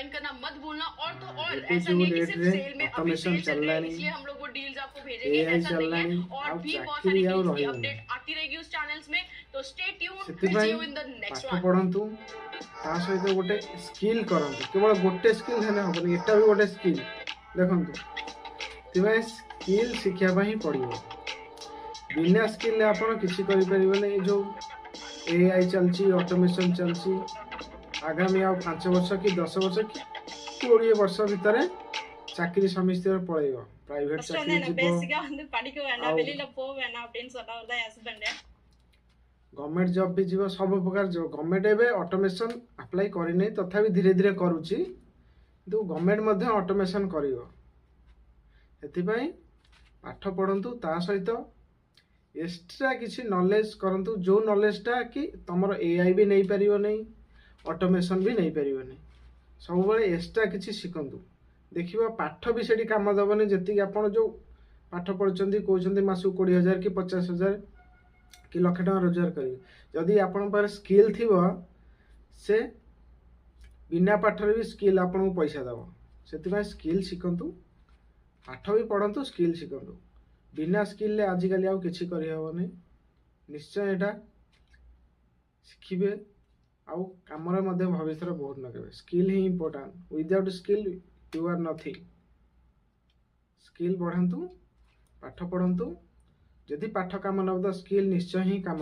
Join करना मत भूलना। और तो और ଏବେ ऐसा ଯୋଉ नहीं है कि सिर्फ ରେଟ୍ରେ सेल में, अभी ଅଟୋମେସନ सेल चल रही है ଚାଲିଲାଣି, इसलिए हम लोग वो डील्स आपको भेजेंगे, एआई ऐसा नहीं है। ଚାଲିଲାଣି, और ଆଉ भी बहुत ଚାକିରି सारी ଆଉ डील्स की ରହିବନି। अपडेट आती रहेगी उस चैनल्स में। तो स्टे ट्यून्ड, विल सी ସେଥିପାଇଁ यू इन द नेक्स्ट ପାଠ वन। ପଢ଼ନ୍ତୁ, ତା ସହିତ ଗୋଟେ ସ୍କିଲ୍ କରନ୍ତୁ। କେବଳ ଗୋଟେ ସ୍କିଲ୍ ହେଲେ ହବନି, ଏଟା ବି ଗୋଟେ ସ୍କିଲ୍। ଦେଖନ୍ତୁ, ସେଥିପାଇଁ ସ୍କିଲ୍ ଶିଖିବା ପାଇଁ ହିଁ ପଡ଼ିବ। ବିନା ସ୍କିଲ୍ରେ ଆପଣ କିଛି କରିପାରିବେନି। ଏ ଯେଉଁ ଏଆଇ ଚାଲିଛି, ଅଟୋମେସନ୍ ଚାଲିଛି, ଆଗାମୀ ଆଉ 5 ବର୍ଷ କି 10 ବର୍ଷ କି 20 ବର୍ଷ ଭିତରେ ଚାକିରି ସମସ୍ତଙ୍କର பழைய பிரைவேட் ஃபர்ஸ்ட் வந்து ଚାକିରି என்ன ଯିବ, பேசிக்கா வந்து படிக்க வேண்டாம், ଆଉ வெளியில போக வேண்டாம் அப்படின்னு சொன்னவர் தான் என் ஹஸ்பண்ட்। ଗଭର୍ଣ୍ଣମେଣ୍ଟ ଜବ୍ ବି ଯିବ, ସବୁ ପ୍ରକାର ଜବ୍। ଗଭର୍ଣ୍ଣମେଣ୍ଟ ଏବେ ଅଟୋମେସନ୍ ଆପ୍ଲାଏ କରିନି, ତଥାପି ଧୀରେ ଧୀରେ କରୁଛି, କିନ୍ତୁ ଗଭର୍ଣ୍ଣମେଣ୍ଟ ମଧ୍ୟ ଅଟୋମେସନ୍ କରିବ। ସେଥିପାଇଁ ପାଠ ପଢ଼ନ୍ତୁ, ତା ସହିତ ଏକ୍ସଟ୍ରା କିଛି ନଲେଜ୍ କରନ୍ତୁ, ଯେଉଁ ନଲେଜ୍ଟା କି ତୁମର ଏଆଇ ବି ନେଇପାରିବନି, ଅଟୋମେସନ୍ ବି ନେଇପାରିବନି। ସବୁବେଳେ ଏକ୍ସଟ୍ରା କିଛି ଶିଖନ୍ତୁ। ଦେଖିବ ପାଠ ବି ସେଠି କାମ ଦେବନି, ଯେତିକି ଆପଣ ଯେଉଁ ପାଠ ପଢ଼ୁଛନ୍ତି, କହୁଛନ୍ତି ମାସକୁ 20,000 କି 50,000 କି ଲକ୍ଷେ ଟଙ୍କା ରୋଜଗାର କରିବେ। ଯଦି ଆପଣଙ୍କ ପାଖରେ ସ୍କିଲ୍ ଥିବ, ସେ ବିନା ପାଠରେ ବି ସ୍କିଲ୍ ଆପଣଙ୍କୁ ପଇସା ଦେବ। ସେଥିପାଇଁ ସ୍କିଲ୍ ଶିଖନ୍ତୁ, ପାଠ ବି ପଢ଼ନ୍ତୁ, ସ୍କିଲ୍ ଶିଖନ୍ତୁ। ବିନା ସ୍କିଲ୍ରେ ଆଜିକାଲି ଆଉ କିଛି କରିହେବନି। ନିଶ୍ଚୟ ଏଇଟା ଶିଖିବେ, ଆଉ କାମରେ ମଧ୍ୟ ଭବିଷ୍ୟତରେ ବହୁତ ଲଗାଇବେ। ସ୍କିଲ୍ ହିଁ important. Without skill you are nothing. Skill ବଢ଼ାନ୍ତୁ, ପାଠ ପଢ଼ନ୍ତୁ। ଯଦି ପାଠ କାମ ନ ଦେବ, ସ୍କିଲ୍ ନିଶ୍ଚୟ ହିଁ କାମ